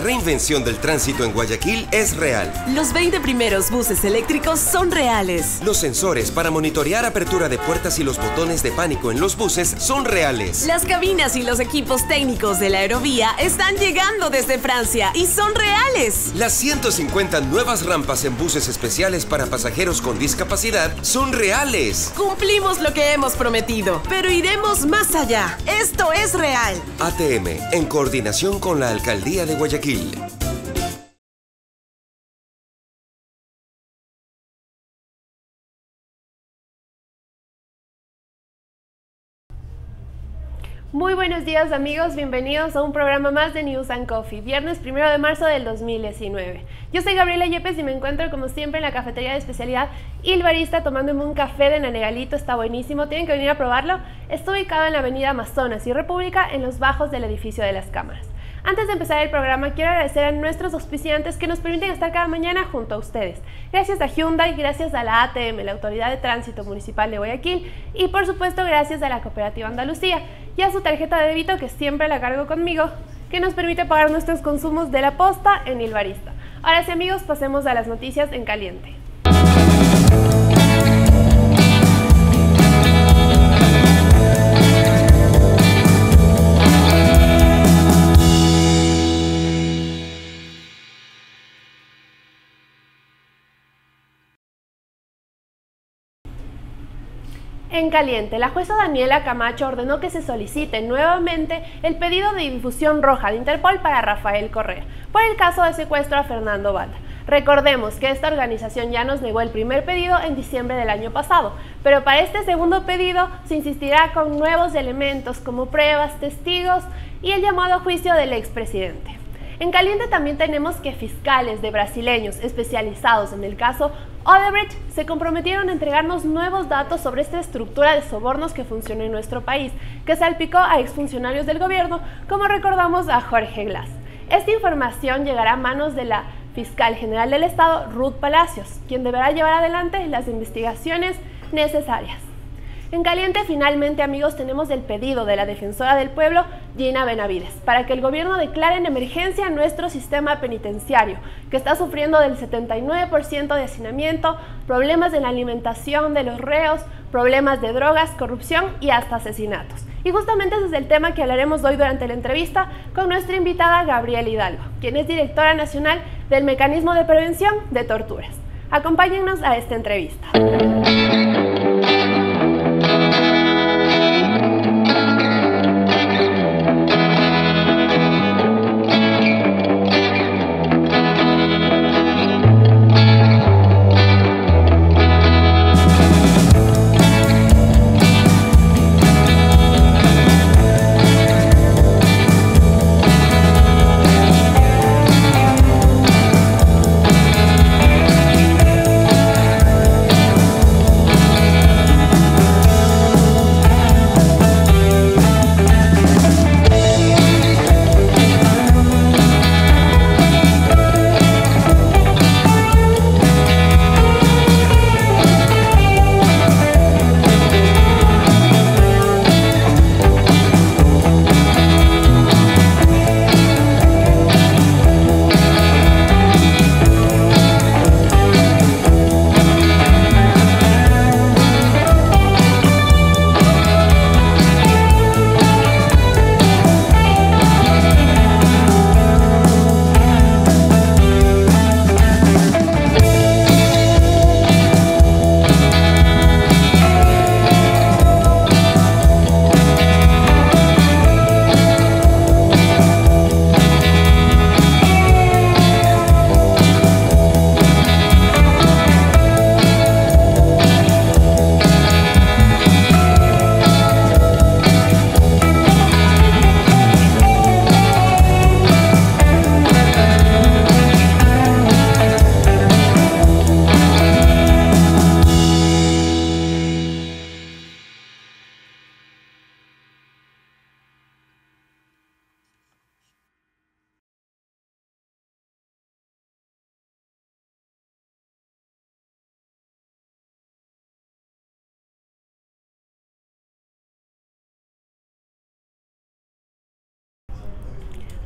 reinvención del tránsito en Guayaquil es real. Los 20 primeros buses eléctricos son reales. Los sensores para monitorear apertura de puertas y los botones de pánico en los buses son reales. Las cabinas y los equipos técnicos de la aerovía están llegando desde Francia y son reales. Las 150 nuevas rampas en buses especiales para pasajeros con discapacidad son reales. Cumplimos lo que hemos prometido, pero iremos más allá. Esto es real. ATM, en coordinación con la Alcaldía de Guayaquil. Muy buenos días amigos, bienvenidos a un programa más de News and Coffee, viernes 1 de marzo del 2019. Yo soy Gabriela Yepes y me encuentro como siempre en la cafetería de especialidad Il Barista tomándome un café de Nanegalito, está buenísimo, tienen que venir a probarlo. Está ubicado en la avenida Amazonas y República en los bajos del edificio de las cámaras. Antes de empezar el programa, quiero agradecer a nuestros auspiciantes que nos permiten estar cada mañana junto a ustedes. Gracias a Hyundai, gracias a la ATM, la Autoridad de Tránsito Municipal de Guayaquil, y por supuesto gracias a la Cooperativa Andalucía y a su tarjeta de débito, que siempre la cargo conmigo, que nos permite pagar nuestros consumos de la posta en Il Barista. Ahora sí amigos, pasemos a las noticias en caliente. En caliente, la jueza Daniela Camacho ordenó que se solicite nuevamente el pedido de difusión roja de Interpol para Rafael Correa por el caso de secuestro a Fernando Balda. Recordemos que esta organización ya nos negó el primer pedido en diciembre del año pasado, pero para este segundo pedido se insistirá con nuevos elementos como pruebas, testigos y el llamado a juicio del expresidente. En caliente también tenemos que fiscales de brasileños especializados en el caso Odebrecht se comprometieron a entregarnos nuevos datos sobre esta estructura de sobornos que funciona en nuestro país, que salpicó a exfuncionarios del gobierno, como recordamos a Jorge Glass. Esta información llegará a manos de la fiscal general del Estado, Ruth Palacios, quien deberá llevar adelante las investigaciones necesarias. En caliente, finalmente, amigos, tenemos el pedido de la defensora del pueblo, Gina Benavides, para que el gobierno declare en emergencia nuestro sistema penitenciario, que está sufriendo del 79% de hacinamiento, problemas en la alimentación de los reos, problemas de drogas, corrupción y hasta asesinatos. Y justamente ese es el tema que hablaremos hoy durante la entrevista con nuestra invitada Gabriela Hidalgo, quien es directora nacional del Mecanismo de Prevención de Torturas. Acompáñennos a esta entrevista.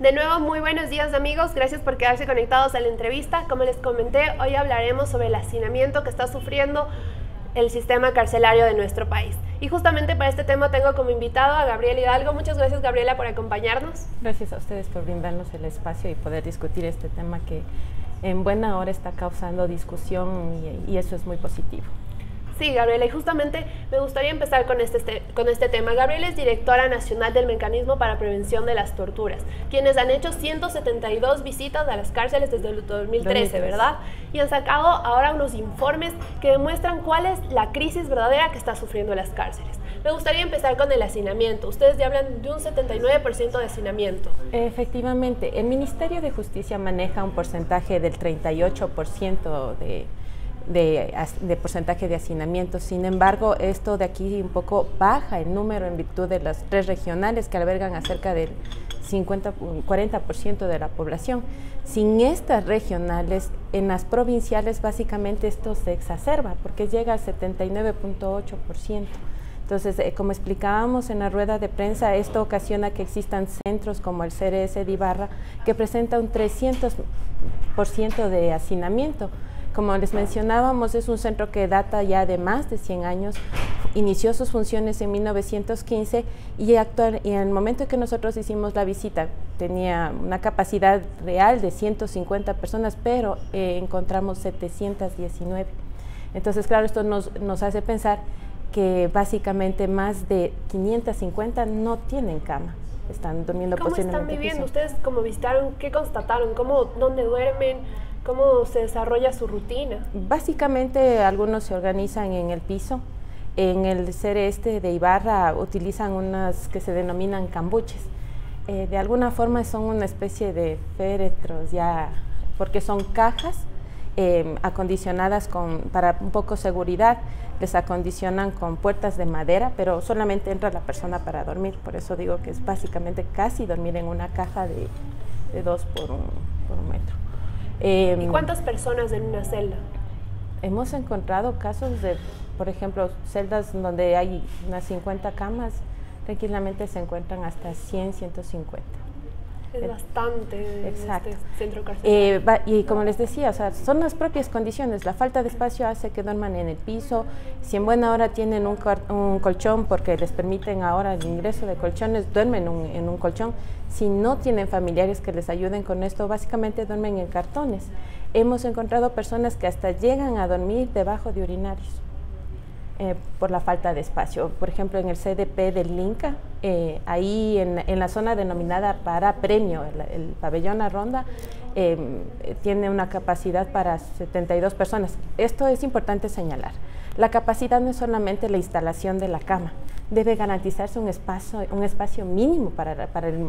De nuevo, muy buenos días amigos, gracias por quedarse conectados a la entrevista. Como les comenté, hoy hablaremos sobre el hacinamiento que está sufriendo el sistema carcelario de nuestro país. Y justamente para este tema tengo como invitado a Gabriela Hidalgo. Muchas gracias, Gabriela, por acompañarnos. Gracias a ustedes por brindarnos el espacio y poder discutir este tema que en buena hora está causando discusión y eso es muy positivo. Sí, Gabriela, y justamente me gustaría empezar con este tema. Gabriela es directora nacional del Mecanismo para Prevención de las Torturas, quienes han hecho 172 visitas a las cárceles desde el 2013, ¿verdad? Y han sacado ahora unos informes que demuestran cuál es la crisis verdadera que está sufriendo las cárceles. Me gustaría empezar con el hacinamiento. Ustedes ya hablan de un 79% de hacinamiento. Efectivamente, el Ministerio de Justicia maneja un porcentaje del 38% de porcentaje de hacinamiento. Sin embargo, esto de aquí un poco baja el número en virtud de las 3 regionales que albergan a cerca del 40% de la población. Sin estas regionales, en las provinciales básicamente esto se exacerba porque llega al 79.8%. Entonces, como explicábamos en la rueda de prensa, esto ocasiona que existan centros como el CRS de Ibarra que presenta un 300% de hacinamiento. Como les mencionábamos, es un centro que data ya de más de 100 años, inició sus funciones en 1915 y en el momento en que nosotros hicimos la visita tenía una capacidad real de 150 personas, pero encontramos 719. Entonces, claro, esto nos hace pensar que básicamente más de 550 no tienen cama, están durmiendo posiblemente. ¿Cómo están viviendo? Ustedes como visitaron, ¿qué constataron? ¿Dónde duermen? ¿Cómo se desarrolla su rutina? Básicamente algunos se organizan en el piso. En el CRS de Ibarra utilizan unas que se denominan cambuches. De alguna forma son una especie de féretros ya, porque son cajas acondicionadas para un poco seguridad. Les acondicionan con puertas de madera, pero solamente entra la persona para dormir. Por eso digo que es básicamente casi dormir en una caja de 2 por 1 metro. ¿Y cuántas personas en una celda? Hemos encontrado casos de, por ejemplo, celdas donde hay unas 50 camas, tranquilamente se encuentran hasta 100, 150. Es bastante. Exacto. En este centro carcelario. Y como les decía, o sea, son las propias condiciones. La falta de espacio hace que duerman en el piso. Si en buena hora tienen un colchón, porque les permiten ahora el ingreso de colchones, duermen en un colchón. Si no tienen familiares que les ayuden con esto, básicamente duermen en cartones. Hemos encontrado personas que hasta llegan a dormir debajo de urinarios por la falta de espacio. Por ejemplo, en el CDP del Inca, ahí en la zona denominada para premio, el pabellón La Ronda, tiene una capacidad para 72 personas. Esto es importante señalar. La capacidad no es solamente la instalación de la cama, debe garantizarse un espacio mínimo para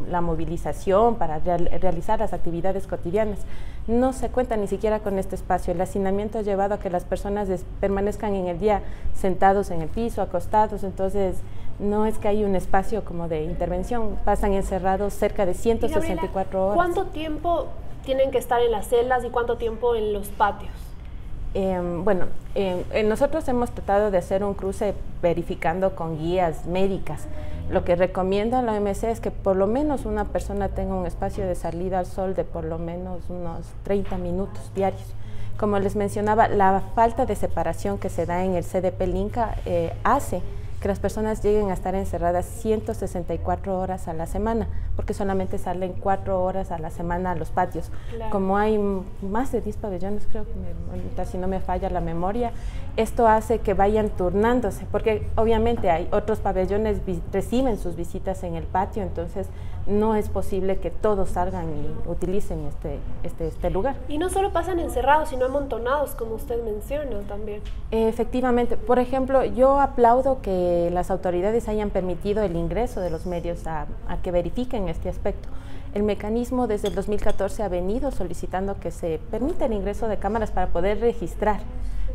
la movilización, para realizar las actividades cotidianas. No se cuenta ni siquiera con este espacio. El hacinamiento ha llevado a que las personas permanezcan en el día sentados en el piso, acostados, entonces no es que hay un espacio como de intervención, pasan encerrados cerca de 164 horas. ¿Cuánto tiempo tienen que estar en las celdas y cuánto tiempo en los patios? Nosotros hemos tratado de hacer un cruce verificando con guías médicas. Lo que recomienda la OMS es que por lo menos una persona tenga un espacio de salida al sol de por lo menos unos 30 minutos diarios. Como les mencionaba, la falta de separación que se da en el CDP Inca hace que las personas lleguen a estar encerradas 164 horas a la semana, porque solamente salen 4 horas a la semana a los patios. Claro. Como hay más de 10 pabellones, creo que si no me falla la memoria, esto hace que vayan turnándose, porque obviamente hay otros pabellones reciben sus visitas en el patio, entonces no es posible que todos salgan y utilicen este lugar. Y no solo pasan encerrados, sino amontonados, como usted menciona también. Efectivamente. Por ejemplo, yo aplaudo que las autoridades hayan permitido el ingreso de los medios a que verifiquen este aspecto. El mecanismo desde el 2014 ha venido solicitando que se permita el ingreso de cámaras para poder registrar,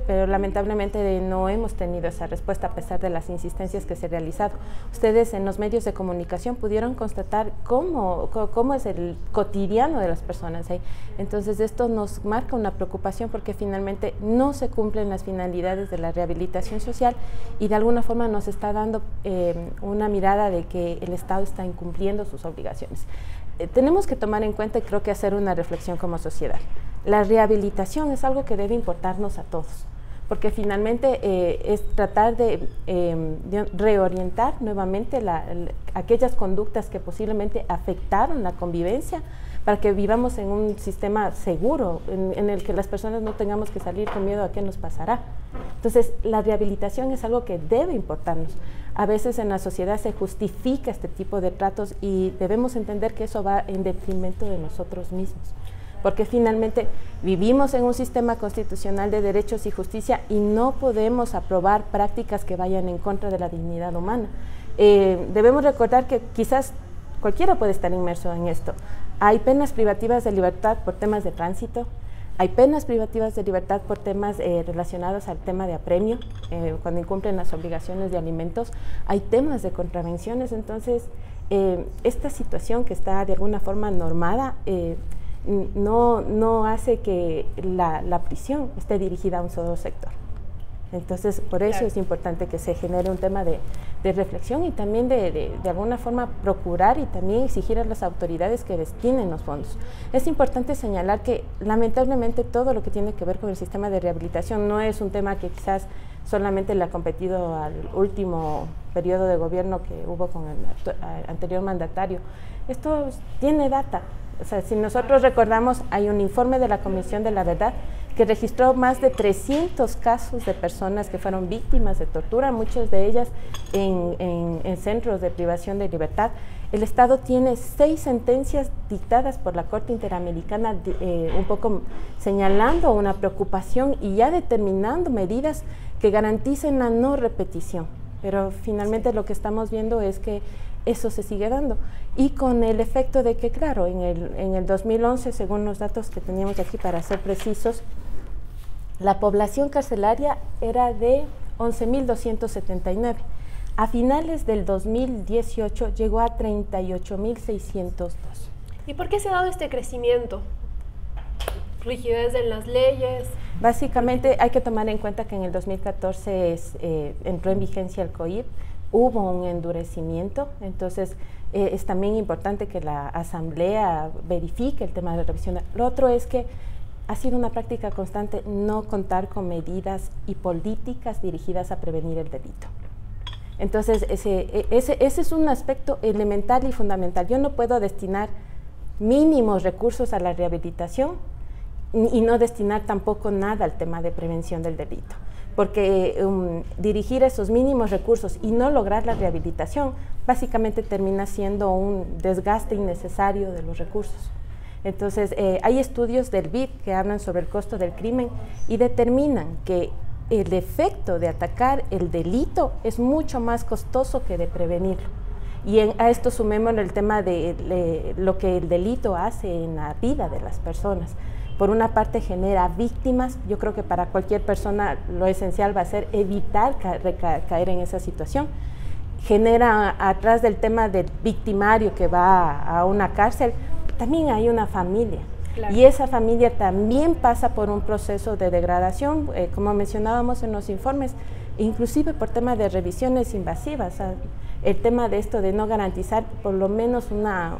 pero lamentablemente no hemos tenido esa respuesta a pesar de las insistencias que se han realizado. Ustedes en los medios de comunicación pudieron constatar cómo es el cotidiano de las personas ahí. Entonces esto nos marca una preocupación porque finalmente no se cumplen las finalidades de la rehabilitación social y de alguna forma nos está dando una mirada de que el Estado está incumpliendo sus obligaciones. tenemos que tomar en cuenta y creo que hacer una reflexión como sociedad. La rehabilitación es algo que debe importarnos a todos, porque finalmente es tratar de reorientar nuevamente aquellas conductas que posiblemente afectaron la convivencia para que vivamos en un sistema seguro, en el que las personas no tengamos que salir con miedo a qué nos pasará. Entonces, la rehabilitación es algo que debe importarnos. A veces en la sociedad se justifica este tipo de tratos y debemos entender que eso va en detrimento de nosotros mismos, porque finalmente vivimos en un sistema constitucional de derechos y justicia y no podemos aprobar prácticas que vayan en contra de la dignidad humana. Debemos recordar que quizás cualquiera puede estar inmerso en esto. Hay penas privativas de libertad por temas de tránsito, hay penas privativas de libertad por temas relacionados al tema de apremio, cuando incumplen las obligaciones de alimentos, hay temas de contravenciones. Entonces, esta situación que está de alguna forma normada no hace que la prisión esté dirigida a un solo sector. Entonces, por eso es importante que se genere un tema de reflexión y también de alguna forma procurar y también exigir a las autoridades que destinen los fondos. Es importante señalar que lamentablemente todo lo que tiene que ver con el sistema de rehabilitación no es un tema que quizás solamente le ha competido al último periodo de gobierno que hubo con el anterior mandatario. Esto tiene data. O sea, si nosotros recordamos, hay un informe de la Comisión de la Verdad que registró más de 300 casos de personas que fueron víctimas de tortura, muchas de ellas en centros de privación de libertad. El Estado tiene 6 sentencias dictadas por la Corte Interamericana, un poco señalando una preocupación y ya determinando medidas que garanticen la no repetición. Pero finalmente lo que estamos viendo es que eso se sigue dando, y con el efecto de que, claro, en el 2011, según los datos que teníamos aquí para ser precisos, la población carcelaria era de 11.279. A finales del 2018 llegó a 38.602. ¿Y por qué se ha dado este crecimiento? ¿Rigidez en las leyes? Básicamente hay que tomar en cuenta que en el 2014 entró en vigencia el COIP, hubo un endurecimiento, entonces es también importante que la Asamblea verifique el tema de la revisión. Lo otro es que ha sido una práctica constante no contar con medidas y políticas dirigidas a prevenir el delito. Entonces, ese es un aspecto elemental y fundamental. Yo no puedo destinar mínimos recursos a la rehabilitación y no destinar tampoco nada al tema de prevención del delito, porque dirigir esos mínimos recursos y no lograr la rehabilitación básicamente termina siendo un desgaste innecesario de los recursos. Entonces, hay estudios del BID que hablan sobre el costo del crimen y determinan que el efecto de atacar el delito es mucho más costoso que de prevenirlo. Y a esto sumemos el tema de lo que el delito hace en la vida de las personas. Por una parte genera víctimas. Yo creo que para cualquier persona lo esencial va a ser evitar caer en esa situación. Genera, atrás del tema del victimario que va a una cárcel, también hay una familia. Claro. Y esa familia también pasa por un proceso de degradación, como mencionábamos en los informes, inclusive por tema de revisiones invasivas. O sea, el tema de esto de no garantizar por lo menos una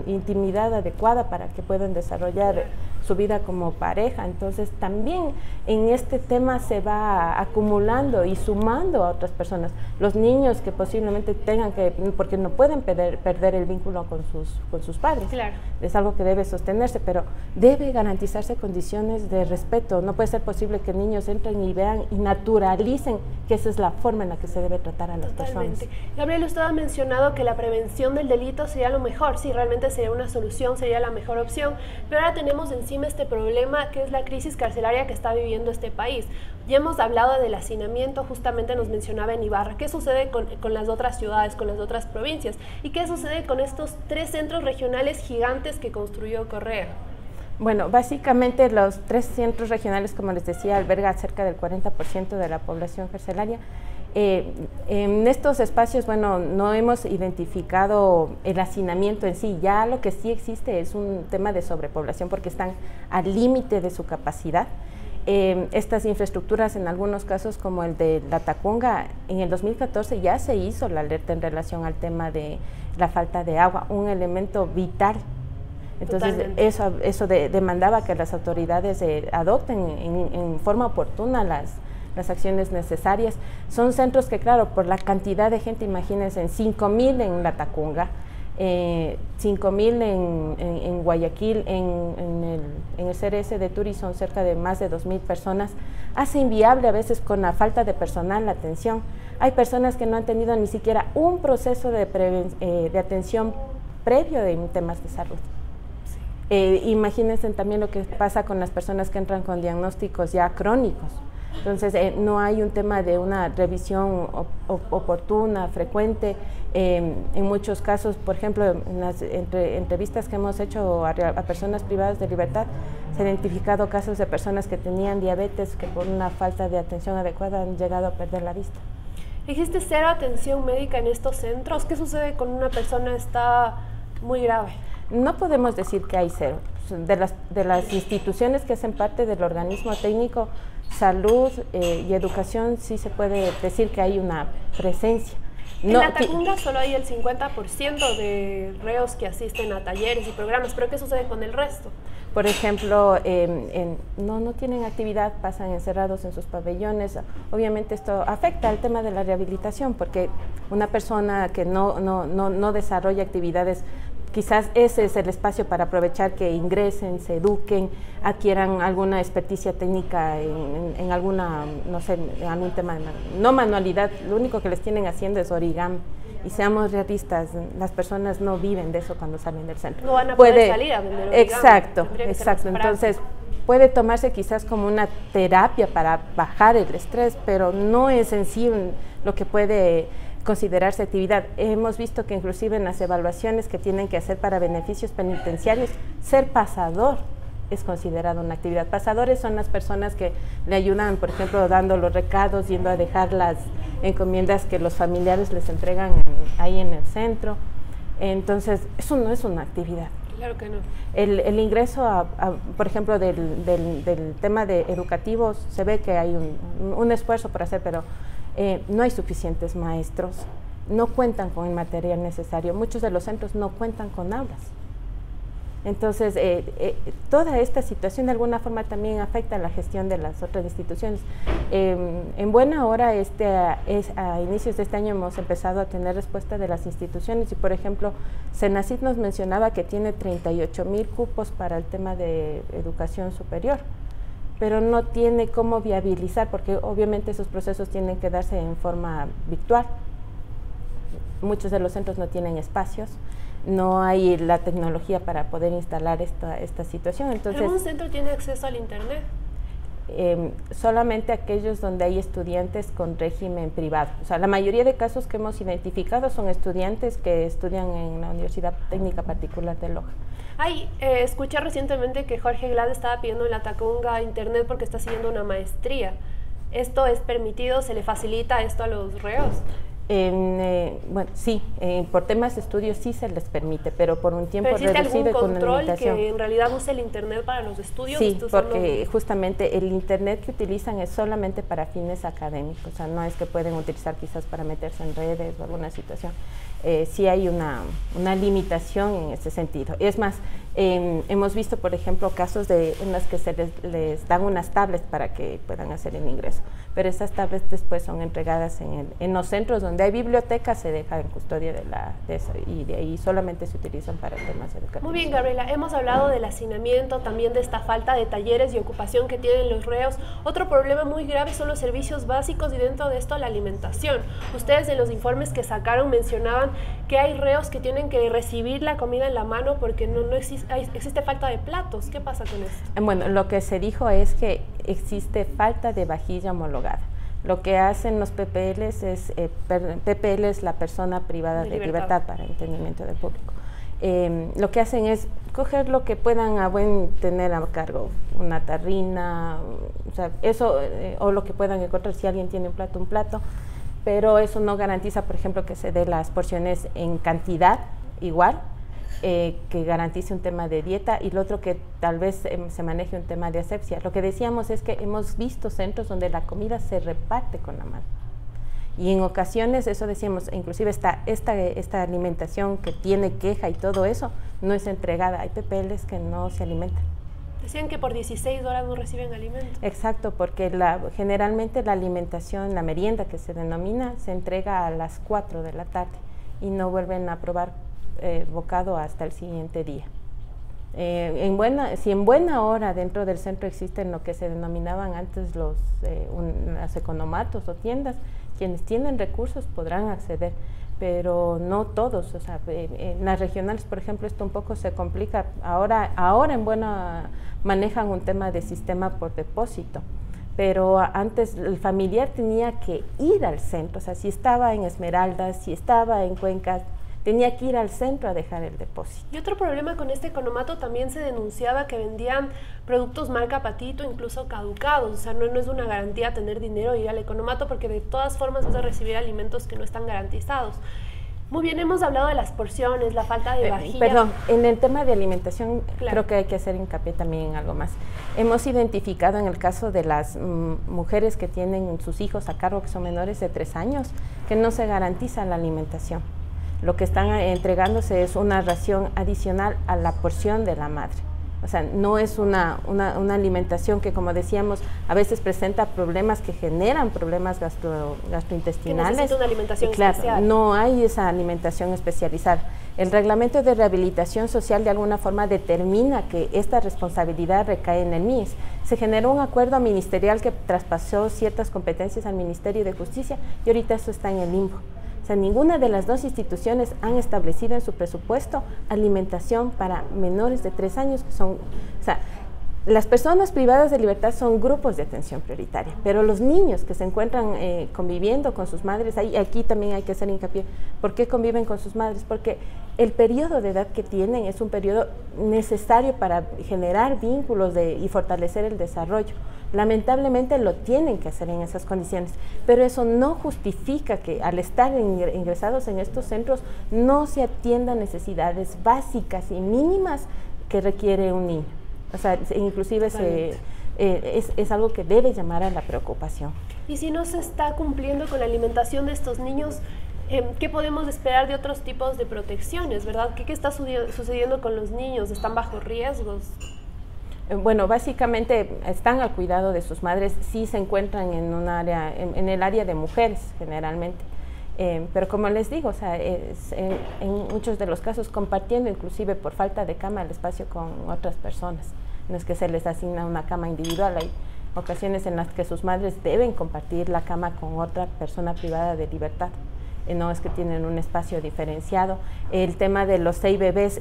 intimidad adecuada para que puedan desarrollar su vida como pareja. Entonces también en este tema se va acumulando y sumando a otras personas. Los niños que posiblemente tengan que, porque no pueden perder el vínculo con sus padres. Claro. Es algo que debe sostenerse, pero debe garantizarse condiciones de respeto. No puede ser posible que niños entren y vean y naturalicen que esa es la forma en la que se debe tratar a las personas. Gabriel, usted ha mencionado que la prevención del delito sería lo mejor, sí, realmente sería una solución, sería la mejor opción, pero ahora tenemos encima este problema que es la crisis carcelaria que está viviendo este país. Ya hemos hablado del hacinamiento, justamente nos mencionaba en Ibarra. ¿Qué sucede con las otras ciudades, con las otras provincias? ¿Y qué sucede con estos 3 centros regionales gigantes que construyó Correa? Bueno, básicamente los 3 centros regionales, como les decía, albergan cerca del 40% de la población carcelaria. En estos espacios, bueno, no hemos identificado el hacinamiento en sí. Ya lo que sí existe es un tema de sobrepoblación porque están al límite de su capacidad. Estas infraestructuras, en algunos casos como el de La Tacunga, en el 2014 ya se hizo la alerta en relación al tema de la falta de agua, un elemento vital Entonces, Totalmente. eso demandaba que las autoridades adopten en forma oportuna las acciones necesarias. Son centros que, claro, por la cantidad de gente, imagínense, 5.000 en La Tacunga, 5.000 en Guayaquil, en el CRS de Turi son cerca de más de 2.000 personas, hace inviable a veces con la falta de personal la atención. Hay personas que no han tenido ni siquiera un proceso de atención previo en temas de salud. Imagínense también lo que pasa con las personas que entran con diagnósticos ya crónicos. Entonces, no hay un tema de una revisión oportuna, frecuente. En muchos casos, por ejemplo, en las entrevistas que hemos hecho a personas privadas de libertad, se han identificado casos de personas que tenían diabetes que por una falta de atención adecuada han llegado a perder la vista. ¿Existe cero atención médica en estos centros? ¿Qué sucede cuando una persona está muy grave? No podemos decir que hay cero. De las instituciones que hacen parte del organismo técnico, salud y educación, sí se puede decir que hay una presencia. En La Tacunga solo hay el 50% de reos que asisten a talleres y programas, pero ¿qué sucede con el resto? Por ejemplo, no tienen actividad, pasan encerrados en sus pabellones. Obviamente esto afecta al tema de la rehabilitación, porque una persona que no desarrolla actividades, quizás ese es el espacio para aprovechar que ingresen, se eduquen, adquieran alguna experticia técnica en alguna, no sé, en algún tema de no manualidad. Lo único que les tienen haciendo es origami. Y seamos realistas, las personas no viven de eso cuando salen del centro. No van a poder salir a vender origami. Exacto. Entonces, puede tomarse quizás como una terapia para bajar el estrés, pero no es en sí lo que puede considerarse actividad. Hemos visto que inclusive en las evaluaciones que tienen que hacer para beneficios penitenciarios, ser pasador es considerado una actividad. Pasadores son las personas que le ayudan, por ejemplo, dando los recados, yendo a dejar las encomiendas que los familiares les entregan ahí en el centro. Entonces, eso no es una actividad. Claro que no. El ingreso, por ejemplo, del tema de educativos, se ve que hay un esfuerzo por hacer, pero no hay suficientes maestros, no cuentan con el material necesario. Muchos de los centros no cuentan con aulas. Entonces, toda esta situación de alguna forma también afecta a la gestión de las otras instituciones. En buena hora, a inicios de este año hemos empezado a tener respuesta de las instituciones y, por ejemplo, Senacid nos mencionaba que tiene 38.000 cupos para el tema de educación superior, pero no tiene cómo viabilizar, porque obviamente esos procesos tienen que darse en forma virtual. Muchos de los centros no tienen espacios, no hay la tecnología para poder instalar esta situación. Entonces, ¿algún centro tiene acceso al internet? Solamente aquellos donde hay estudiantes con régimen privado. O sea, la mayoría de casos que hemos identificado son estudiantes que estudian en la Universidad Técnica Particular de Loja. Escuché recientemente que Jorge Glad estaba pidiendo en La Tacunga internet porque está siguiendo una maestría. ¿Esto es permitido? ¿Se le facilita esto a los reos? Bueno, sí, por temas de estudios sí se les permite, pero por un tiempo reducido y con una limitación. ¿Existe algún control que en realidad use el internet para los estudios? Sí, porque justamente el internet que utilizan es solamente para fines académicos, o sea, no es que pueden utilizar quizás para meterse en redes o alguna situación. Sí hay una limitación en ese sentido. Es más, hemos visto, por ejemplo, casos en los que se les dan unas tablets para que puedan hacer el ingreso, pero esas tablets después son entregadas en los centros donde hay bibliotecas, se deja en custodia de eso, y de ahí solamente se utilizan para temas educativos. Muy bien, Gabriela, hemos hablado del hacinamiento, también de esta falta de talleres y ocupación que tienen los reos. Otro problema muy grave son los servicios básicos y dentro de esto la alimentación. Ustedes en los informes que sacaron mencionaban que hay reos que tienen que recibir la comida en la mano porque no existe falta de platos. ¿Qué pasa con esto? Bueno, lo que se dijo es que existe falta de vajilla homologada. Lo que hacen los PPLs es, PPL es la persona privada de libertad para entendimiento del público. Lo que hacen es coger lo que puedan tener a cargo, una tarrina, o sea, eso, o lo que puedan encontrar, si alguien tiene un plato, pero eso no garantiza, por ejemplo, que se dé las porciones en cantidad igual, que garantice un tema de dieta, y lo otro que tal vez se maneje un tema de asepsia. Lo que decíamos es que hemos visto centros donde la comida se reparte con la mano Y en ocasiones, eso decíamos, inclusive esta alimentación que tiene queja y todo eso, no es entregada. Hay PPLs que no se alimentan. Decían que por 16 horas no reciben alimento. Exacto, porque generalmente la alimentación, la merienda que se denomina, se entrega a las 4 de la tarde y no vuelven a probar bocado hasta el siguiente día. Si en buena hora dentro del centro existen lo que se denominaban antes los economatos o tiendas, quienes tienen recursos podrán acceder, pero no todos. O sea, en las regionales, por ejemplo, esto un poco se complica. Ahora en buena manejan un tema de sistema por depósito, pero antes el familiar tenía que ir al centro. O sea, si estaba en Esmeraldas, si estaba en Cuenca, tenía que ir al centro a dejar el depósito. Y otro problema con este economato, también se denunciaba que vendían productos marca Patito, incluso caducados. O sea, no es una garantía tener dinero e ir al economato, porque de todas formas vas a recibir alimentos que no están garantizados. Muy bien, hemos hablado de las porciones, la falta de vajilla. Perdón, en el tema de alimentación, claro, creo que hay que hacer hincapié también en algo más. Hemos identificado en el caso de las mujeres que tienen sus hijos a cargo, que son menores de 3 años, que no se garantiza la alimentación. Lo que están entregándose es una ración adicional a la porción de la madre. O sea, no es una alimentación que, como decíamos, a veces presenta problemas que generan problemas gastrointestinales. Que necesita una alimentación especial. No hay esa alimentación especializada. El reglamento de rehabilitación social de alguna forma determina que esta responsabilidad recae en el MIES. Se generó un acuerdo ministerial que traspasó ciertas competencias al Ministerio de Justicia y ahorita eso está en el limbo. O sea, ninguna de las dos instituciones han establecido en su presupuesto alimentación para menores de 3 años, que son, o sea, las personas privadas de libertad son grupos de atención prioritaria, pero los niños que se encuentran conviviendo con sus madres, aquí también hay que hacer hincapié. ¿Por qué conviven con sus madres? Porque el periodo de edad que tienen es un periodo necesario para generar vínculos y fortalecer el desarrollo. Lamentablemente lo tienen que hacer en esas condiciones, pero eso no justifica que al estar ingresados en estos centros no se atiendan necesidades básicas y mínimas que requiere un niño. O sea, inclusive es algo que debe llamar a la preocupación. Y si no se está cumpliendo con la alimentación de estos niños, ¿qué podemos esperar de otros tipos de protecciones, verdad? ¿Qué está sucediendo con los niños? ¿Están bajo riesgos? Bueno, básicamente están al cuidado de sus madres, sí se encuentran en un área, en el área de mujeres generalmente, pero como les digo, o sea, en muchos de los casos compartiendo inclusive por falta de cama el espacio con otras personas. No es que se les asigna una cama individual, hay ocasiones en las que sus madres deben compartir la cama con otra persona privada de libertad. No es que tienen un espacio diferenciado. El tema de los 6 bebés,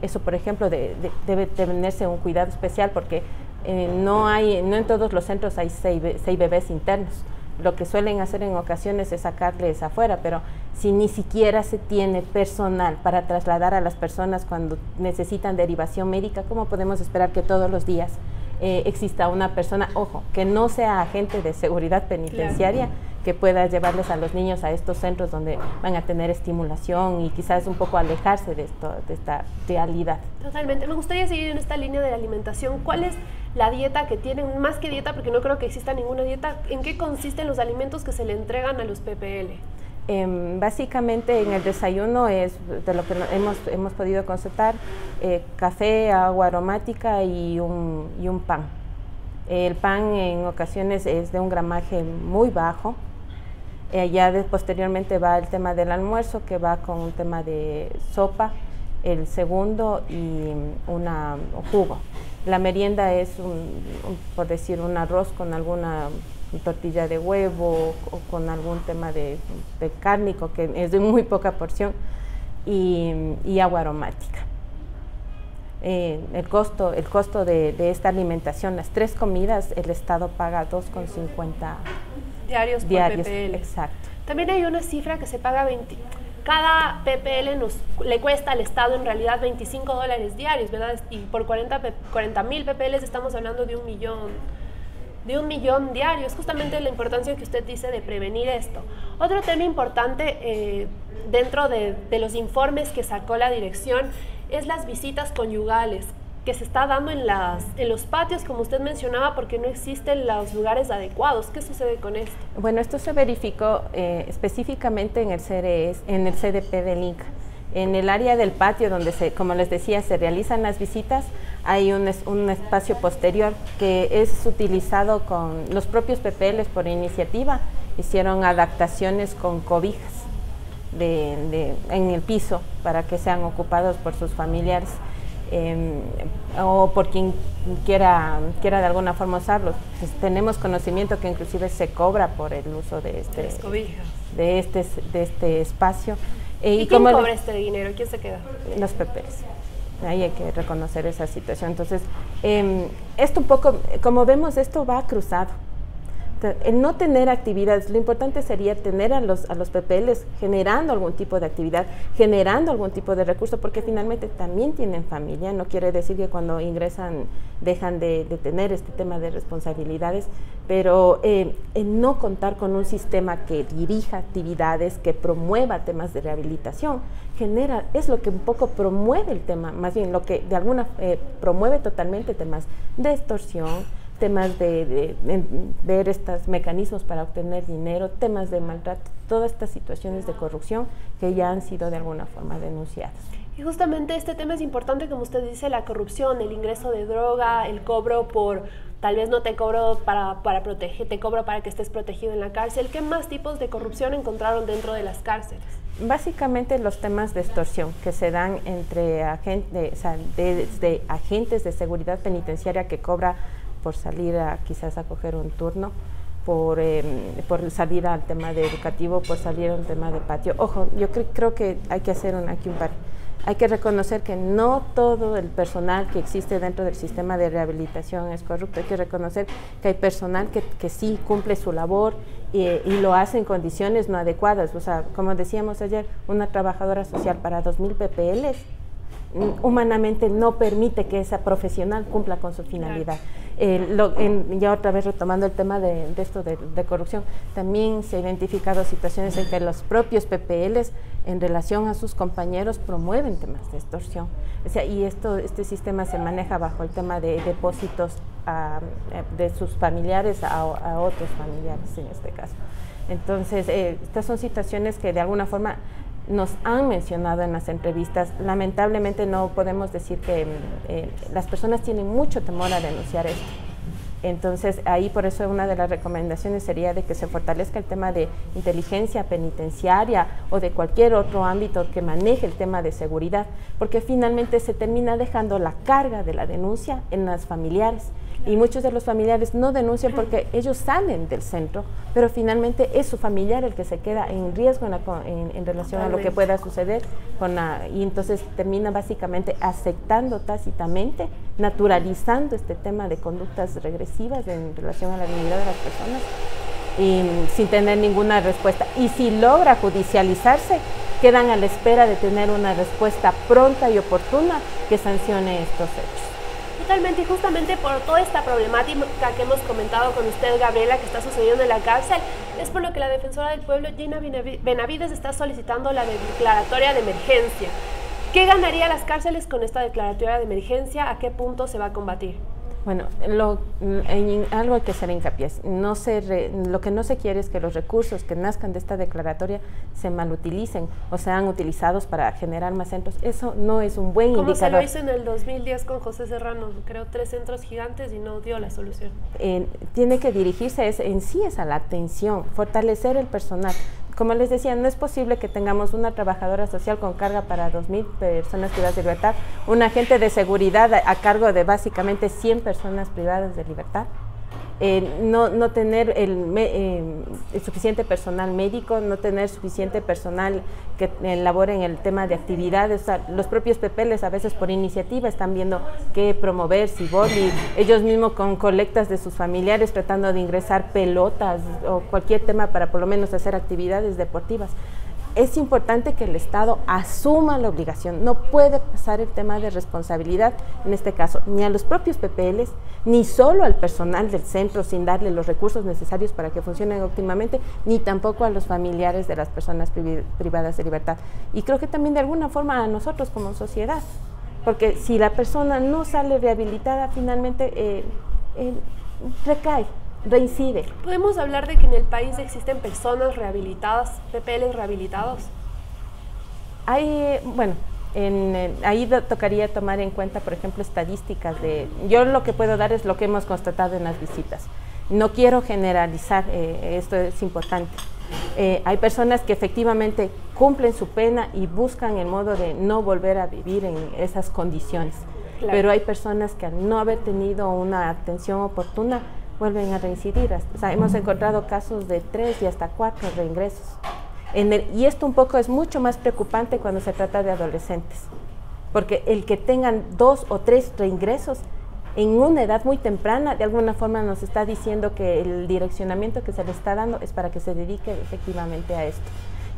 eso por ejemplo debe tenerse un cuidado especial porque no en todos los centros hay 6 bebés internos. Lo que suelen hacer en ocasiones es sacarles afuera, pero si ni siquiera se tiene personal para trasladar a las personas cuando necesitan derivación médica, ¿cómo podemos esperar que todos los días exista una persona, ojo, que no sea agente de seguridad penitenciaria, claro, que pueda llevarles a los niños a estos centros donde van a tener estimulación y quizás un poco alejarse de esta realidad? Totalmente. Me gustaría seguir en esta línea de la alimentación. ¿Cuál es la dieta que tienen? Más que dieta, porque no creo que exista ninguna dieta, ¿en qué consisten los alimentos que se le entregan a los PPL? Básicamente en el desayuno es de lo que hemos podido constatar, café, agua aromática y un pan. El pan en ocasiones es de un gramaje muy bajo. Posteriormente va el tema del almuerzo, que va con un tema de sopa, el segundo y un jugo. La merienda es por decir, un arroz con alguna tortilla de huevo o con algún tema de cárnico, que es de muy poca porción, y agua aromática. El costo de esta alimentación, las 3 comidas, el Estado paga 2,50 diarios por PPL. Exacto. También hay una cifra que se paga cada PPL le cuesta al Estado en realidad $25 diarios, ¿verdad? Y por 40,000 PPLs estamos hablando de $1 millón diarios. Justamente la importancia que usted dice de prevenir esto. Otro tema importante dentro de los informes que sacó la dirección es las visitas conyugales. que se está dando en los patios, como usted mencionaba, porque no existen los lugares adecuados. ¿Qué sucede con esto? Bueno, esto se verificó específicamente en el CDP del Inca. En el área del patio, donde, como les decía, se realizan las visitas, hay un espacio posterior que es utilizado con los propios PPLs por iniciativa. Hicieron adaptaciones con cobijas en el piso para que sean ocupados por sus familiares o por quien quiera de alguna forma usarlos. Pues tenemos conocimiento que inclusive se cobra por el uso de este espacio. ¿Y quién cobra este dinero? ¿Quién se queda? Los PPs. Ahí hay que reconocer esa situación. Entonces, esto un poco, como vemos, esto va cruzado. El no tener actividades, lo importante sería tener a los PPLs generando algún tipo de actividad, generando algún tipo de recurso, porque finalmente también tienen familia. No quiere decir que cuando ingresan dejan de tener este tema de responsabilidades, pero el no contar con un sistema que dirija actividades, que promueva temas de rehabilitación, es lo que un poco promueve el tema, más bien lo que de alguna promueve totalmente temas de extorsión, temas de ver estos mecanismos para obtener dinero, temas de maltrato, todas estas situaciones de corrupción que ya han sido de alguna forma denunciadas. Y justamente este tema es importante, como usted dice, la corrupción, el ingreso de droga, el cobro por, tal vez no te cobro para proteger, te cobro para que estés protegido en la cárcel. ¿Qué más tipos de corrupción encontraron dentro de las cárceles? Básicamente los temas de extorsión que se dan entre desde agentes de seguridad penitenciaria que cobra por salir quizás a coger un turno, por salir al tema de educativo, por salir a un tema de patio. Ojo, yo creo que hay que hacer aquí un par. Hay que reconocer que no todo el personal que existe dentro del sistema de rehabilitación es corrupto. Hay que reconocer que hay personal que sí cumple su labor y lo hace en condiciones no adecuadas. O sea, como decíamos ayer, una trabajadora social para 2.000 PPLs humanamente no permite que esa profesional cumpla con su finalidad. Ya otra vez retomando el tema de corrupción, también se han identificado situaciones en que los propios PPLs en relación a sus compañeros promueven temas de extorsión. O sea, y este sistema se maneja bajo el tema de depósitos de sus familiares a otros familiares en este caso. Entonces, estas son situaciones que de alguna forma nos han mencionado en las entrevistas. Lamentablemente no podemos decir que las personas tienen mucho temor a denunciar esto. Entonces, ahí por eso una de las recomendaciones sería de que se fortalezca el tema de inteligencia penitenciaria o de cualquier otro ámbito que maneje el tema de seguridad, porque finalmente se termina dejando la carga de la denuncia en las familiares. Y muchos de los familiares no denuncian porque ellos salen del centro, pero finalmente es su familiar el que se queda en riesgo en relación a lo que pueda suceder y entonces termina básicamente aceptando tácitamente, naturalizando este tema de conductas regresivas en relación a la dignidad de las personas y sin tener ninguna respuesta. Y si logra judicializarse, quedan a la espera de tener una respuesta pronta y oportuna que sancione estos hechos. Totalmente, y justamente por toda esta problemática que hemos comentado con usted, Gabriela, que está sucediendo en la cárcel, es por lo que la defensora del pueblo, Gina Benavides, está solicitando la declaratoria de emergencia. ¿Qué ganaría las cárceles con esta declaratoria de emergencia? ¿A qué punto se va a combatir? Bueno, algo hay que hacer hincapié. Lo que no se quiere es que los recursos que nazcan de esta declaratoria se malutilicen o sean utilizados para generar más centros. Eso no es un buen indicador. Como se lo hizo en el 2010 con José Serrano, creó 3 centros gigantes y no dio la solución. Tiene que dirigirse en sí a la atención, fortalecer el personal. Como les decía, no es posible que tengamos una trabajadora social con carga para 2.000 personas privadas de libertad, un agente de seguridad a cargo de básicamente 100 personas privadas de libertad, no tener el suficiente personal médico, no tener suficiente personal que elabore en el tema de actividades. O sea, los propios PPLs a veces por iniciativa están viendo qué promover, Ciboli, ellos mismos con colectas de sus familiares tratando de ingresar pelotas o cualquier tema para por lo menos hacer actividades deportivas. Es importante que el Estado asuma la obligación. No puede pasar el tema de responsabilidad, en este caso, ni a los propios PPLs, ni solo al personal del centro sin darle los recursos necesarios para que funcionen óptimamente, ni tampoco a los familiares de las personas privadas de libertad. Y creo que también de alguna forma a nosotros como sociedad. porque si la persona no sale rehabilitada, finalmente recae, reincide. ¿Podemos hablar de que en el país existen personas rehabilitadas, PPLs rehabilitados? Hay, bueno, ahí tocaría tomar en cuenta, por ejemplo, estadísticas yo lo que puedo dar es lo que hemos constatado en las visitas. No quiero generalizar, esto es importante. Hay personas que efectivamente cumplen su pena y buscan el modo de no volver a vivir en esas condiciones. Claro. Pero hay personas que al no haber tenido una atención oportuna vuelven a reincidir. O sea, hemos encontrado casos de 3 y hasta 4 reingresos. Y esto un poco es mucho más preocupante cuando se trata de adolescentes, porque el que tengan 2 o 3 reingresos en una edad muy temprana, de alguna forma nos está diciendo que el direccionamiento que se le está dando es para que se dedique efectivamente a esto.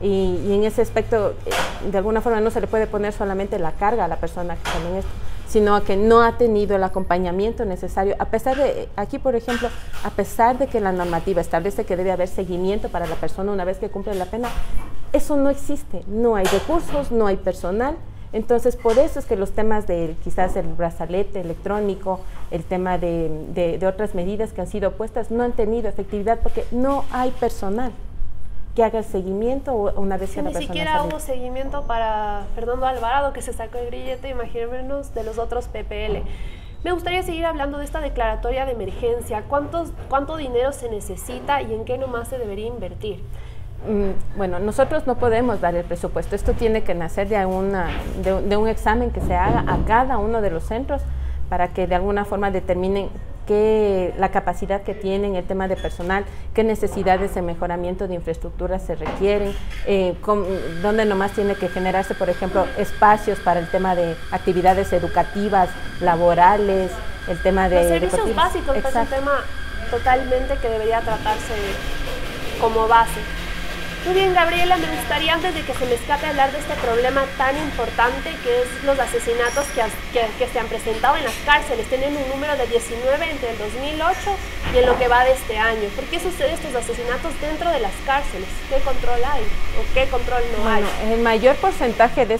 Y en ese aspecto, de alguna forma no se le puede poner solamente la carga a la persona que está en esto, sino que no ha tenido el acompañamiento necesario, a pesar de, aquí por ejemplo, a pesar de que la normativa establece que debe haber seguimiento para la persona una vez que cumple la pena, eso no existe, no hay recursos, no hay personal. Entonces, por eso es que los temas de quizás el brazalete electrónico, el tema de otras medidas que han sido puestas, no han tenido efectividad porque no hay personal que haga el seguimiento una vez que la persona ni siquiera hubo seguimiento para Fernando Alvarado, que se sacó el grillete, imaginémonos de los otros PPL. Me gustaría seguir hablando de esta declaratoria de emergencia. ¿Cuánto dinero se necesita y en qué nomás se debería invertir? Bueno, nosotros no podemos dar el presupuesto. Esto tiene que nacer de un examen que se haga a cada uno de los centros para que de alguna forma determinen la capacidad que tienen, el tema de personal, qué necesidades de mejoramiento de infraestructura se requieren, dónde nomás tiene que generarse, por ejemplo, espacios para el tema de actividades educativas, laborales, el tema de... Los servicios básicos, pues es un tema totalmente que debería tratarse como base. Muy bien, Gabriela, me gustaría, antes de que se me escape, hablar de este problema tan importante que es los asesinatos que se han presentado en las cárceles. Tienen un número de 19 entre el 2008 y en lo que va de este año. ¿Por qué suceden estos asesinatos dentro de las cárceles? ¿Qué control hay o qué control no hay? El mayor porcentaje de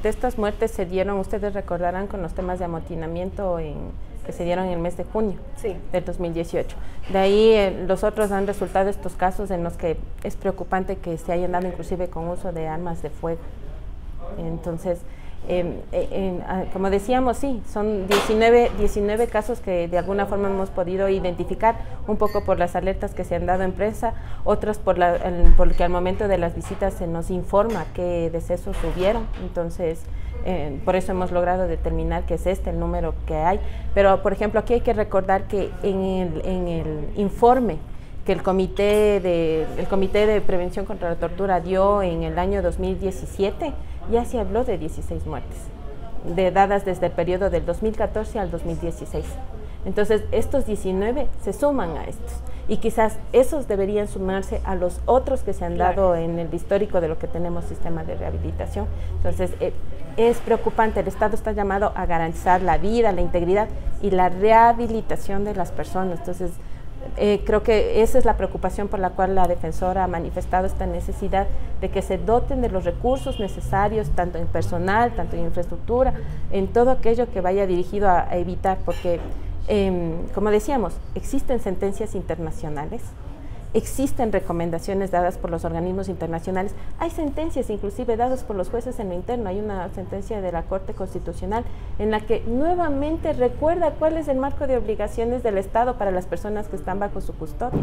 estas muertes se dieron, ustedes recordarán, con los temas de amotinamiento que se dieron en el mes de junio del 2018. De ahí los otros han resultado estos casos en los que es preocupante que se hayan dado inclusive con uso de armas de fuego. Entonces, como decíamos, sí, son 19 casos que de alguna forma hemos podido identificar, un poco por las alertas que se han dado en prensa, otras porque al momento de las visitas se nos informa qué decesos hubieron. Entonces, por eso hemos logrado determinar que es el número que hay. Pero, por ejemplo, aquí hay que recordar que en el informe que el Comité de Prevención contra la Tortura dio en el año 2017, ya se habló de 16 muertes, dadas desde el periodo del 2014 al 2016. Entonces, estos 19 se suman a estos. Y quizás esos deberían sumarse a los otros que se han dado en el histórico de lo que tenemos sistema de rehabilitación. Entonces, es preocupante. El Estado está llamado a garantizar la vida, la integridad y la rehabilitación de las personas. Entonces, creo que esa es la preocupación por la cual la defensora ha manifestado esta necesidad de que se doten de los recursos necesarios, tanto en personal, tanto en infraestructura, en todo aquello que vaya dirigido a evitar, porque como decíamos, existen sentencias internacionales, existen recomendaciones dadas por los organismos internacionales, hay sentencias inclusive dadas por los jueces en lo interno. Hay una sentencia de la Corte Constitucional en la que nuevamente recuerda cuál es el marco de obligaciones del Estado para las personas que están bajo su custodia.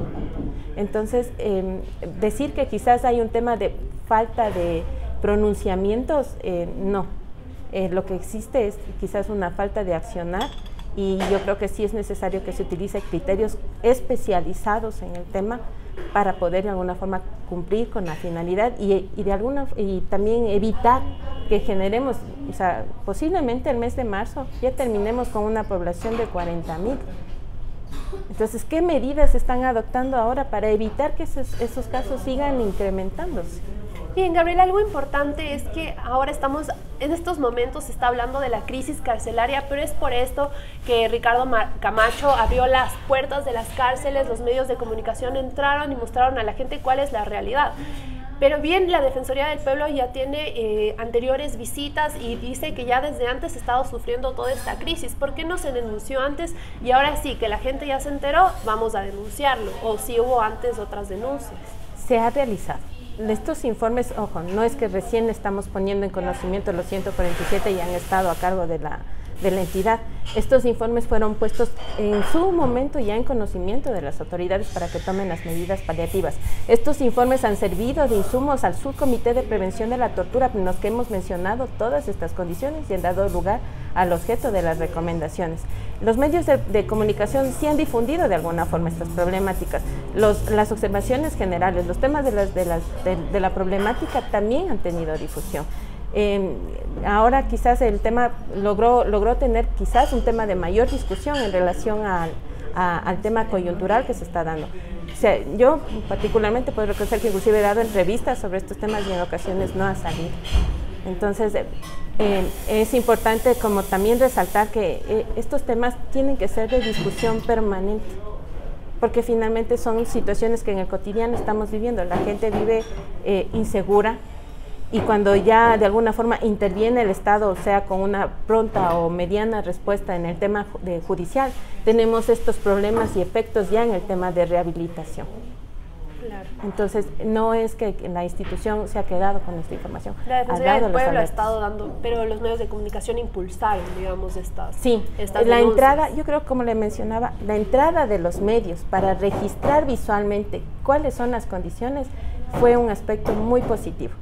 Entonces, decir que quizás hay un tema de falta de pronunciamientos, no. Lo que existe es quizás una falta de accionar. Y yo creo que sí es necesario que se utilice criterios especializados en el tema para poder de alguna forma cumplir con la finalidad y también evitar que generemos, o sea, posiblemente el mes de marzo ya terminemos con una población de 40,000. Entonces, ¿qué medidas se están adoptando ahora para evitar que esos casos sigan incrementándose? Bien, Gabriela, algo importante es que ahora en estos momentos se está hablando de la crisis carcelaria, pero es por esto que Ricardo Camacho abrió las puertas de las cárceles, los medios de comunicación entraron y mostraron a la gente cuál es la realidad. Pero bien, la Defensoría del Pueblo ya tiene anteriores visitas y dice que ya desde antes ha estado sufriendo toda esta crisis. ¿Por qué no se denunció antes? Y ahora sí, que la gente ya se enteró, vamos a denunciarlo. ¿O si hubo antes otras denuncias? Se ha realizado. Estos informes, ojo, no es que recién estamos poniendo en conocimiento los 147 y han estado a cargo de la entidad. Estos informes fueron puestos en su momento ya en conocimiento de las autoridades para que tomen las medidas paliativas. Estos informes han servido de insumos al Subcomité de Prevención de la Tortura, en los que hemos mencionado todas estas condiciones y han dado lugar al objeto de las recomendaciones. Los medios de comunicación sí han difundido de alguna forma estas problemáticas. Las observaciones generales, los temas de la problemática también han tenido difusión. Ahora quizás el tema logró tener quizás un tema de mayor discusión en relación al tema coyuntural que se está dando. O sea, yo particularmente puedo reconocer que inclusive he dado entrevistas sobre estos temas y en ocasiones no ha salido. Entonces es importante como también resaltar que estos temas tienen que ser de discusión permanente, porque finalmente son situaciones que en el cotidiano estamos viviendo. La gente vive insegura, y cuando ya de alguna forma interviene el Estado, o sea, con una pronta o mediana respuesta en el tema judicial, tenemos estos problemas y efectos ya en el tema de rehabilitación. Claro. Entonces, no es que la institución se ha quedado con esta información. La Defensoría del Pueblo ha estado dando, pero los medios de comunicación impulsaron, digamos, estas la entrada, yo creo, como le mencionaba, la entrada de los medios para registrar visualmente cuáles son las condiciones fue un aspecto muy positivo.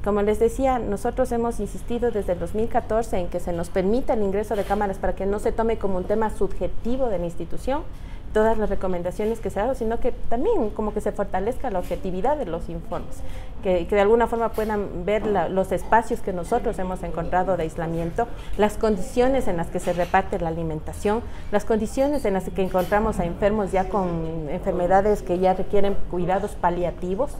Como les decía, nosotros hemos insistido desde el 2014 en que se nos permita el ingreso de cámaras para que no se tome como un tema subjetivo de la institución todas las recomendaciones que se hagan, sino que también como que se fortalezca la objetividad de los informes, que de alguna forma puedan ver los espacios que nosotros hemos encontrado de aislamiento, las condiciones en las que se reparte la alimentación, las condiciones en las que encontramos a enfermos ya con enfermedades que ya requieren cuidados paliativos.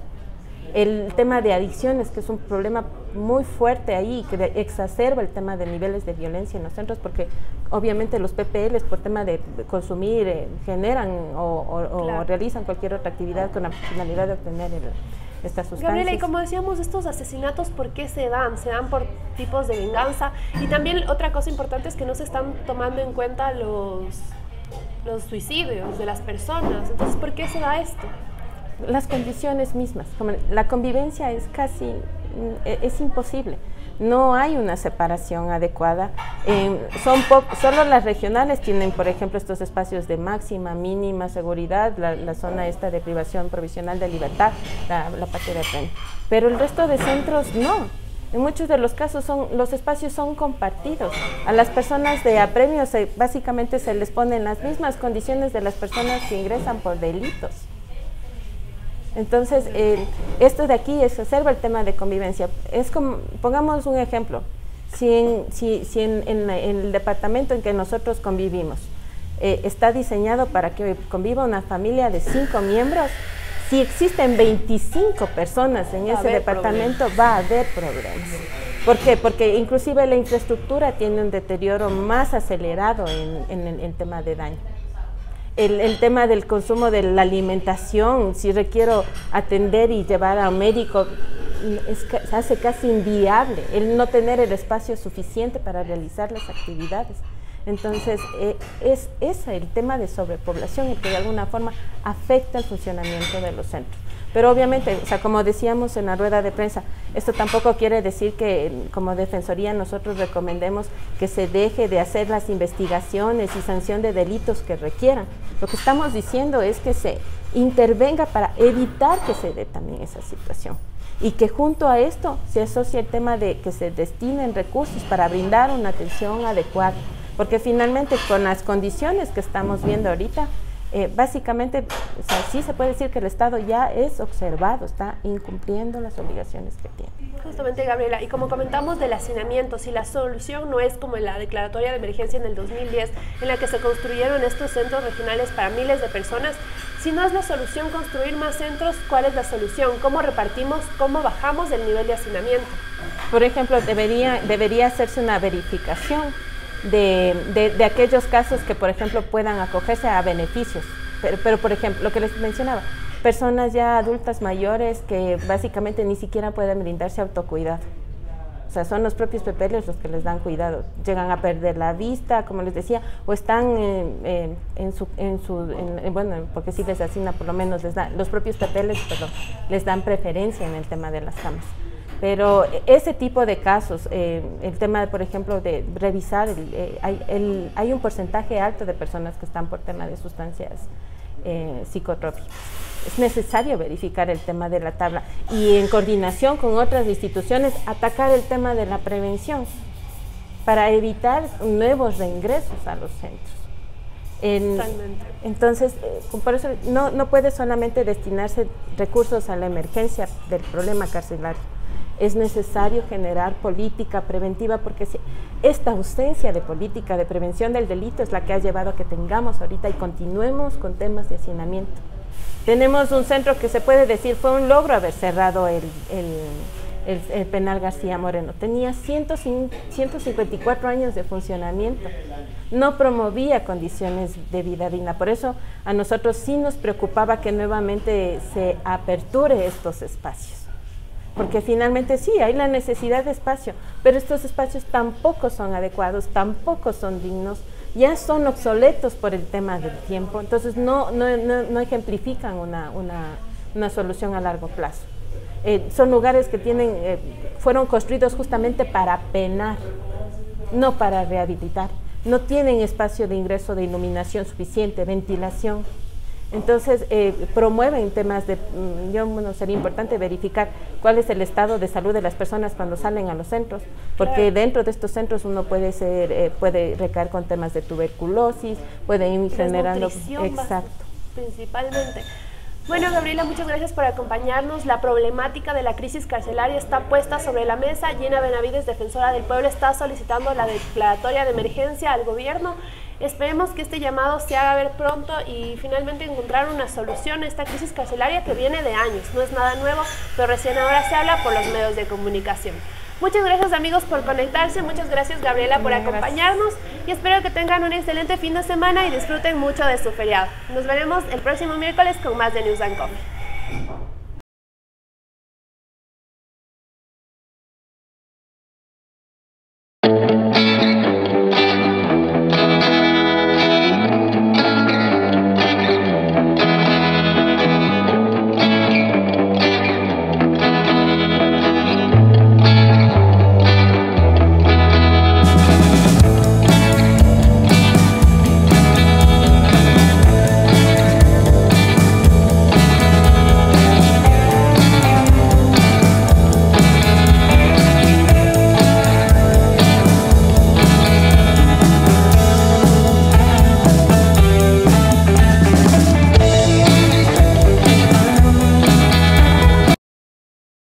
El tema de adicciones, que es un problema muy fuerte ahí, que exacerba el tema de niveles de violencia en los centros, porque obviamente los PPLs por tema de consumir generan o realizan cualquier otra actividad con la finalidad de obtener estas sustancias. Gabriela, y como decíamos, estos asesinatos, ¿por qué se dan? Se dan por tipos de venganza, y también otra cosa importante es que no se están tomando en cuenta los suicidios de las personas. Entonces, ¿por qué se da esto? Las condiciones mismas, como la convivencia es imposible, no hay una separación adecuada, solo las regionales tienen, por ejemplo, estos espacios de máxima, mínima seguridad, la zona esta de privación provisional de libertad, la patria de tren, pero el resto de centros no. En muchos de los casos los espacios son compartidos. A las personas de apremio básicamente se les ponen las mismas condiciones de las personas que ingresan por delitos. Entonces, esto de aquí exacerba el tema de convivencia. Es como, pongamos un ejemplo, si en el departamento en que nosotros convivimos está diseñado para que conviva una familia de 5 miembros, si existen 25 personas en ese departamento, va a haber problemas. ¿Por qué? Porque inclusive la infraestructura tiene un deterioro más acelerado en el tema de daño. El tema del consumo de la alimentación, si requiero atender y llevar a un médico, se hace casi inviable el no tener el espacio suficiente para realizar las actividades. Entonces, es ese el tema de sobrepoblación el que de alguna forma afecta el funcionamiento de los centros. Pero obviamente, o sea, como decíamos en la rueda de prensa, esto tampoco quiere decir que como Defensoría nosotros recomendemos que se deje de hacer las investigaciones y sanción de delitos que requieran. Lo que estamos diciendo es que se intervenga para evitar que se dé también esa situación. Y que junto a esto se asocie el tema de que se destinen recursos para brindar una atención adecuada. Porque finalmente con las condiciones que estamos viendo ahorita, básicamente, o sea, sí se puede decir que el Estado ya es observado, está incumpliendo las obligaciones que tiene. Justamente, Gabriela, y como comentamos del hacinamiento, si la solución no es como en la declaratoria de emergencia en el 2010, en la que se construyeron estos centros regionales para miles de personas, si no es la solución construir más centros, ¿cuál es la solución? ¿Cómo repartimos, cómo bajamos el nivel de hacinamiento? Por ejemplo, debería hacerse una verificación de aquellos casos que, por ejemplo, puedan acogerse a beneficios. Pero, por ejemplo, lo que les mencionaba, personas ya adultas mayores que básicamente ni siquiera pueden brindarse autocuidado. O sea, son los propios pepeles los que les dan cuidado. Llegan a perder la vista, como les decía, o están bueno, porque sí les asigna, por lo menos los propios pepeles, perdón, les dan preferencia en el tema de las camas. Pero ese tipo de casos, el tema, por ejemplo, de revisar, hay un porcentaje alto de personas que están por tema de sustancias psicotrópicas. Es necesario verificar el tema de la tabla y en coordinación con otras instituciones atacar el tema de la prevención para evitar nuevos reingresos a los centros. Entonces, por eso no puede solamente destinarse recursos a la emergencia del problema carcelario. Es necesario generar política preventiva porque esta ausencia de política de prevención del delito es la que ha llevado a que tengamos ahorita y continuemos con temas de hacinamiento. Tenemos un centro que se puede decir fue un logro haber cerrado el penal García Moreno. Tenía 154 años de funcionamiento. No promovía condiciones de vida digna. Por eso a nosotros sí nos preocupaba que nuevamente se aperture estos espacios. Porque finalmente sí, hay la necesidad de espacio, pero estos espacios tampoco son adecuados, tampoco son dignos, ya son obsoletos por el tema del tiempo, entonces no ejemplifican una solución a largo plazo. Son lugares que fueron construidos justamente para penar, no para rehabilitar. No tienen espacio de ingreso de iluminación suficiente, ventilación. Entonces, promueven temas sería importante verificar cuál es el estado de salud de las personas cuando salen a los centros, porque dentro de estos centros uno puede recaer con temas de tuberculosis, puede ir generando... Exacto. Principalmente. Bueno, Gabriela, muchas gracias por acompañarnos. La problemática de la crisis carcelaria está puesta sobre la mesa. Gina Benavides, defensora del pueblo, está solicitando la declaratoria de emergencia al gobierno. Esperemos que este llamado se haga ver pronto y finalmente encontrar una solución a esta crisis carcelaria que viene de años. No es nada nuevo, pero recién ahora se habla por los medios de comunicación. Muchas gracias, amigos, por conectarse. Muchas gracias, Gabriela, por acompañarnos. Y espero que tengan un excelente fin de semana y disfruten mucho de su feriado. Nos veremos el próximo miércoles con más de News & Coffee.